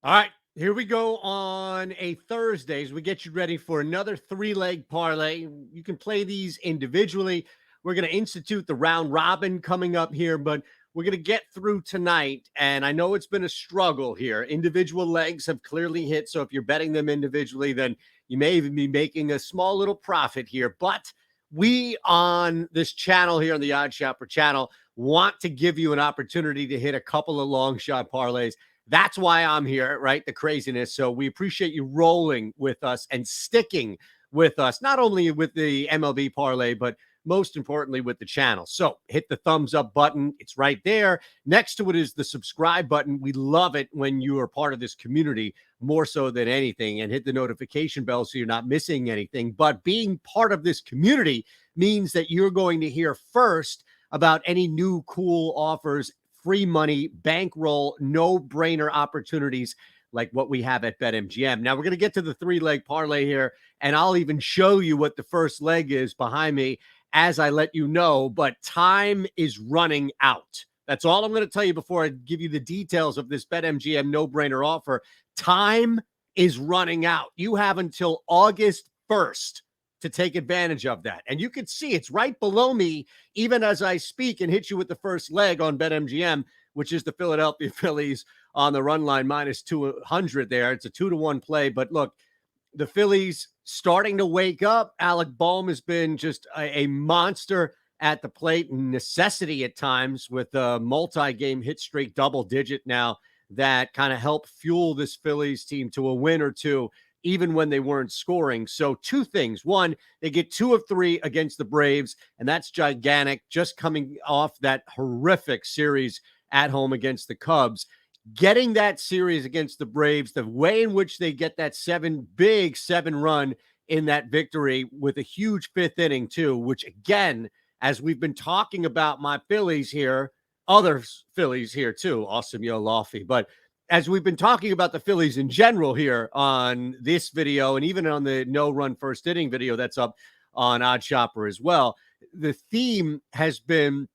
All right, here we go on a Thursday as we get you ready for another three-leg parlay. You can play these individually. We're going to institute the round robin coming up here, but we're going to get through tonight. And I know it's been a struggle here. Individual legs have clearly hit. So if you're betting them individually, then you may even be making a small little profit here. But we on this channel here on the Odd Shopper channel want to give you an opportunity to hit a couple of long shot parlays. That's why I'm here, right? The craziness. So we appreciate you rolling with us and sticking with us, not only with the MLB parlay, but most importantly with the channel. So hit the thumbs up button. It's right there. Next to it is the subscribe button. We love it when you are part of this community more so than anything, and hit the notification bell so you're not missing anything. But being part of this community means that you're going to hear first about any new cool offers, free money, bankroll, no-brainer opportunities like what we have at BetMGM. Now, we're going to get to the three-leg parlay here, and I'll even show you what the first leg is behind me as I let you know, but time is running out. That's all I'm going to tell you before I give you the details of this BetMGM no-brainer offer. Time is running out. You have until August 1st to take advantage of that. And you can see it's right below me, even as I speak, and hit you with the first leg on BetMGM, which is the Philadelphia Phillies on the run line minus 200 there. It's a 2-1 play. But look, the Phillies starting to wake up. Alec Boehm has been just a monster at the plate, necessity at times with a multi-game hit streak, double digit now, that kind of helped fuel this Phillies team to a win or two, even when they weren't scoring. So two things. One, they get 2 of 3 against the Braves, and that's gigantic, just coming off that horrific series at home against the Cubs. Getting that series against the Braves, the way in which they get that big 7-run in that victory with a huge 5th inning too, which again, as we've been talking about my Phillies here, other Phillies here too, awesome, yo, Lofty, but as we've been talking about the Phillies in general here on this video and even on the no-run first inning video that's up on Odd Shopper as well, the theme has been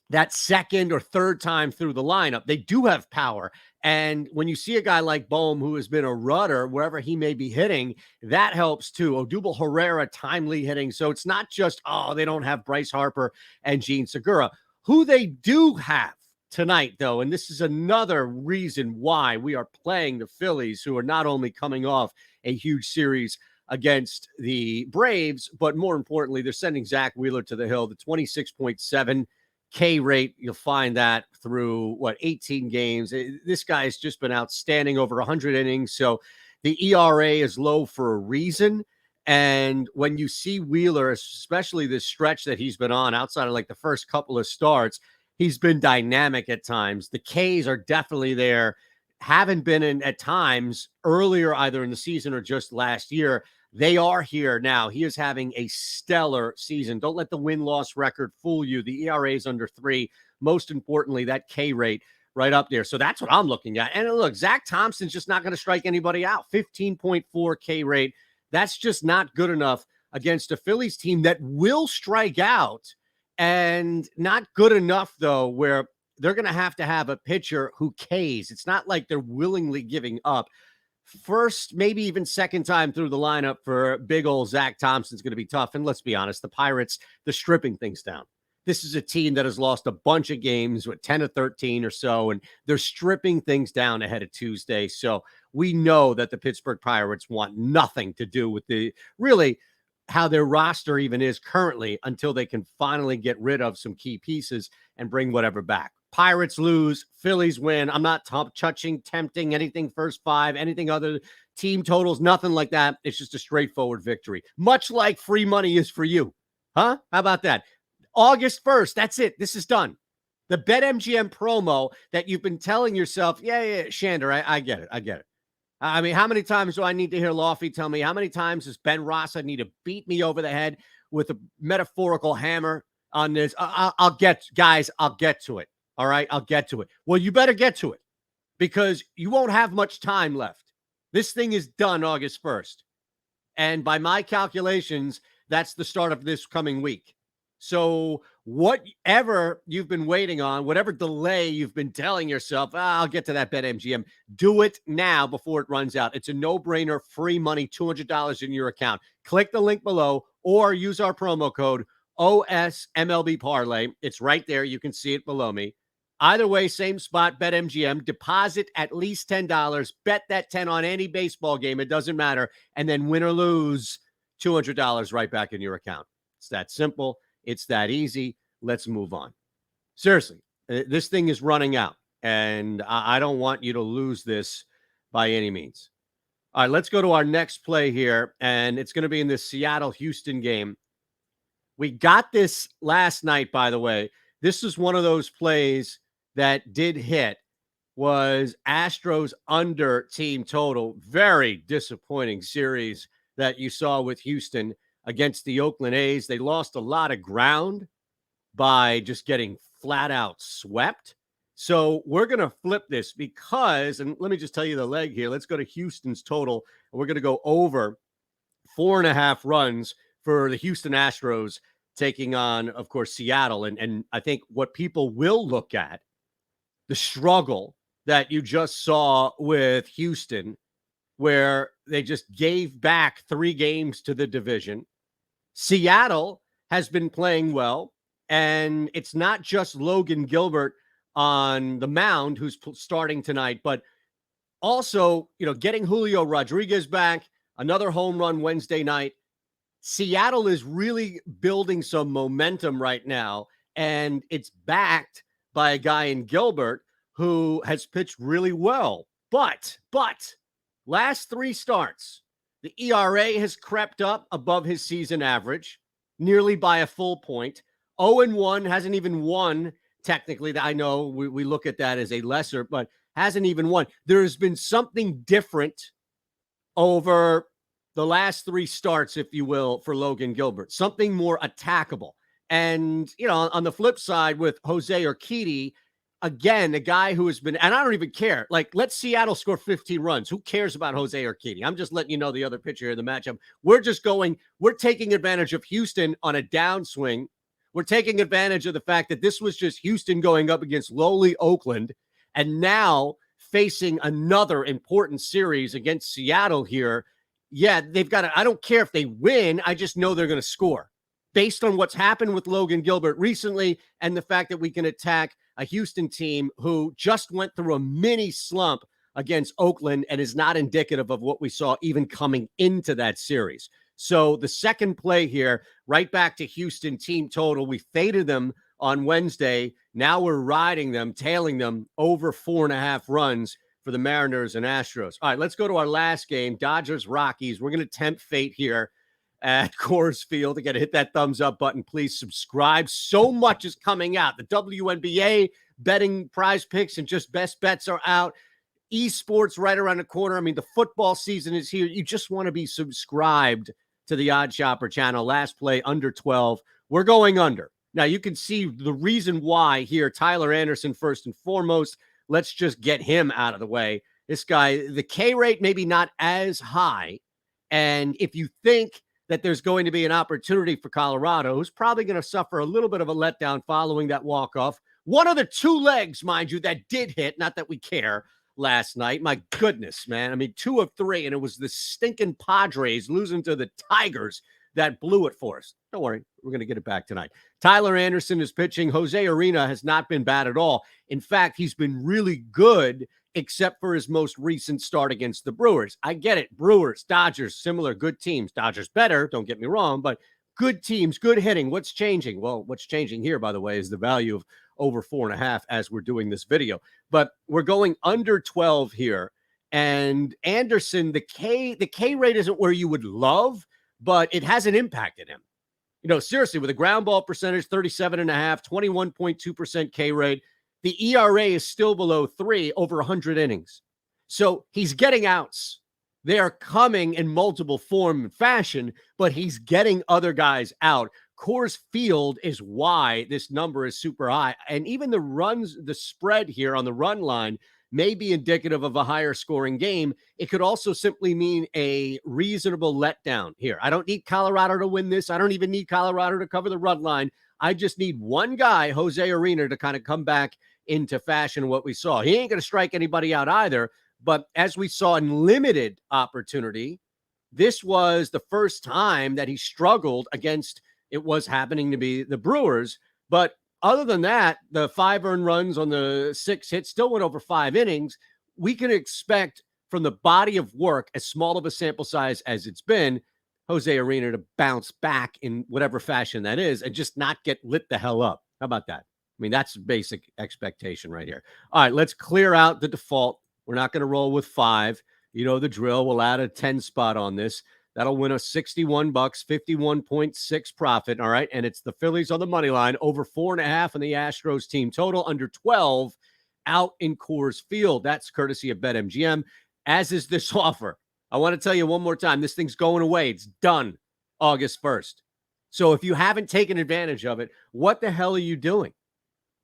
that second or third time through the lineup. They do have power. And when you see a guy like Boehm, who has been a rudder wherever he may be hitting, that helps too. Odubel Herrera, timely hitting. So it's not just, oh, they don't have Bryce Harper and Gene Segura. Who they do have tonight, though, and this is another reason why we are playing the Phillies, who are not only coming off a huge series against the Braves, but more importantly, they're sending Zach Wheeler to the hill. The 26.7 K rate, you'll find that through 18 games. This guy has just been outstanding, over 100 innings. So the ERA is low for a reason. And when you see Wheeler, especially this stretch that he's been on outside of like the first couple of starts, he's been dynamic at times. The Ks are definitely there. Haven't been in at times earlier, either in the season or just last year. They are here now. He is having a stellar season. Don't let the win-loss record fool you. The ERA is under 3. Most importantly, that K rate right up there. So that's what I'm looking at. And look, Zach Thompson's just not going to strike anybody out. 15.4 K rate. That's just not good enough against a Phillies team that will strike out, and not good enough, though, where they're going to have a pitcher who Ks. It's not like they're willingly giving up. First, maybe even second time through the lineup for big old Zach Thompson's going to be tough. And let's be honest, the Pirates, they're stripping things down. This is a team that has lost a bunch of games with 10 or 13 or so, and they're stripping things down ahead of Tuesday. So we know that the Pittsburgh Pirates want nothing to do with really how their roster even is currently until they can finally get rid of some key pieces and bring whatever back. Pirates lose, Phillies win. I'm not tempting anything first 5, anything other team totals, nothing like that. It's just a straightforward victory, much like free money is for you. Huh? How about that? August 1st, that's it. This is done. The BetMGM promo that you've been telling yourself, yeah, Shander, I get it. I get it. I mean, how many times do I need to hear Lofty tell me? How many times does Ben Rossa need to beat me over the head with a metaphorical hammer on this? I'll get to it. All right, I'll get to it. Well, you better get to it because you won't have much time left. This thing is done August 1st. And by my calculations, that's the start of this coming week. So whatever you've been waiting on, whatever delay you've been telling yourself, I'll get to that BetMGM, do it now before it runs out. It's a no-brainer, free money, $200 in your account. Click the link below or use our promo code OSMLB Parlay. It's right there. You can see it below me. Either way, same spot, BetMGM. Deposit at least $10. Bet that 10 on any baseball game. It doesn't matter. And then win or lose, $200 right back in your account. It's that simple. It's that easy. Let's move on. Seriously, this thing is running out, and I don't want you to lose this by any means. All right, let's go to our next play here, and it's going to be in this Seattle-Houston game. We got this last night, by the way. This is one of those plays that did hit, was Astros under team total. Very disappointing series that you saw with Houston against the Oakland A's. They lost a lot of ground by just getting flat out swept. So we're going to flip this because, and let me just tell you the leg here. Let's go to Houston's total, and we're going to go over 4.5 runs for the Houston Astros taking on, of course, Seattle. And I think what people will look at, the struggle that you just saw with Houston, where they just gave back 3 games to the division. Seattle has been playing well, and it's not just Logan Gilbert on the mound who's starting tonight, but also, getting Julio Rodriguez back, another home run Wednesday night. Seattle is really building some momentum right now, and it's backed by a guy in Gilbert who has pitched really well. But last 3 starts, the ERA has crept up above his season average, nearly by a full point. 0-1, hasn't even won, technically. I know we look at that as a lesser, but hasn't even won. There has been something different over the last 3 starts, if you will, for Logan Gilbert. Something more attackable. And, on the flip side with Jose Urquidy, again, a guy who has been, and I don't even care. Like, let Seattle score 15 runs. Who cares about Jose Urquidy? I'm just letting you know the other pitcher in the matchup. We're taking advantage of Houston on a downswing. We're taking advantage of the fact that this was just Houston going up against lowly Oakland and now facing another important series against Seattle here. Yeah, they've got to, I don't care if they win. I just know they're going to score based on what's happened with Logan Gilbert recently and the fact that we can attack a Houston team who just went through a mini slump against Oakland and is not indicative of what we saw even coming into that series. So the second play here, right back to Houston team total. We faded them on Wednesday. Now we're riding them, tailing them over 4.5 runs for the Mariners and Astros. All right, let's go to our last game, Dodgers Rockies. We're going to tempt fate here at Coors Field. Again, hit that thumbs up button. Please subscribe. So much is coming out. The WNBA betting prize picks and just best bets are out. Esports right around the corner. I mean, the football season is here. You just want to be subscribed to the Odd Shopper channel. Last play, under 12. We're going under. Now, you can see the reason why here. Tyler Anderson, first and foremost. Let's just get him out of the way. This guy, the K rate maybe not as high. And if you think that there's going to be an opportunity for Colorado, who's probably going to suffer a little bit of a letdown following that walk-off. One of the 2 legs, mind you, that did hit, not that we care, last night. My goodness, man. I mean, 2 of 3, and it was the stinking Padres losing to the Tigers that blew it for us. Don't worry, we're going to get it back tonight. Tyler Anderson is pitching. Jose Arena has not been bad at all. In fact, he's been really good, except for his most recent start against the Brewers. I get it. Brewers, Dodgers, similar good teams. Dodgers better, don't get me wrong, but good teams, good hitting. What's changing? Well, what's changing here, by the way, is the value of over 4.5 as we're doing this video. But we're going under 12 here. And Anderson, the K rate isn't where you would love, but it hasn't impacted him. Seriously, with a ground ball percentage, 37.5, 21.2% K rate. The ERA is still below 3 over 100 innings. So he's getting outs. They are coming in multiple form and fashion, but he's getting other guys out. Coors Field is why this number is super high. And even the runs, the spread here on the run line may be indicative of a higher scoring game. It could also simply mean a reasonable letdown here. I don't need Colorado to win this. I don't even need Colorado to cover the run line. I just need one guy, Jose Arena, to kind of come back into fashion what we saw. He ain't going to strike anybody out either. But as we saw in limited opportunity, this was the first time that he struggled against it was happening to be the Brewers. But other than that, the 5 earned runs on the 6 hits still went over 5 innings. We can expect from the body of work, as small of a sample size as it's been, Jose Arena to bounce back in whatever fashion that is and just not get lit the hell up. How about that? I mean, that's basic expectation right here. All right, let's clear out the default. We're not going to roll with 5. You know the drill. We'll add a 10 spot on this. That'll win us 61 bucks, 51.6 profit. All right. And it's the Phillies on the money line, over 4.5 on the Astros team total, under 12 out in Coors Field. That's courtesy of BetMGM, as is this offer. I want to tell you one more time, this thing's going away. It's done August 1st. So if you haven't taken advantage of it, what the hell are you doing?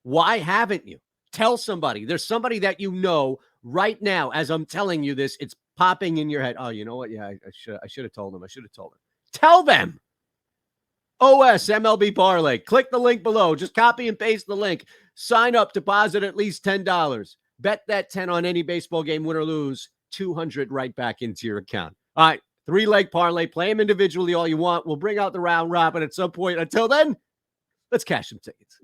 Why haven't you? Tell somebody. There's somebody that you know right now, as I'm telling you this, it's popping in your head. Oh, you know what? Yeah, I should have told him. Tell them. OS MLB Parlay. Click the link below. Just copy and paste the link. Sign up, deposit at least $10. Bet that 10 on any baseball game, win or lose, 200 right back into your account. All right, 3-leg parlay. Play them individually all you want. We'll bring out the round robin at some point. Until then, let's cash some tickets.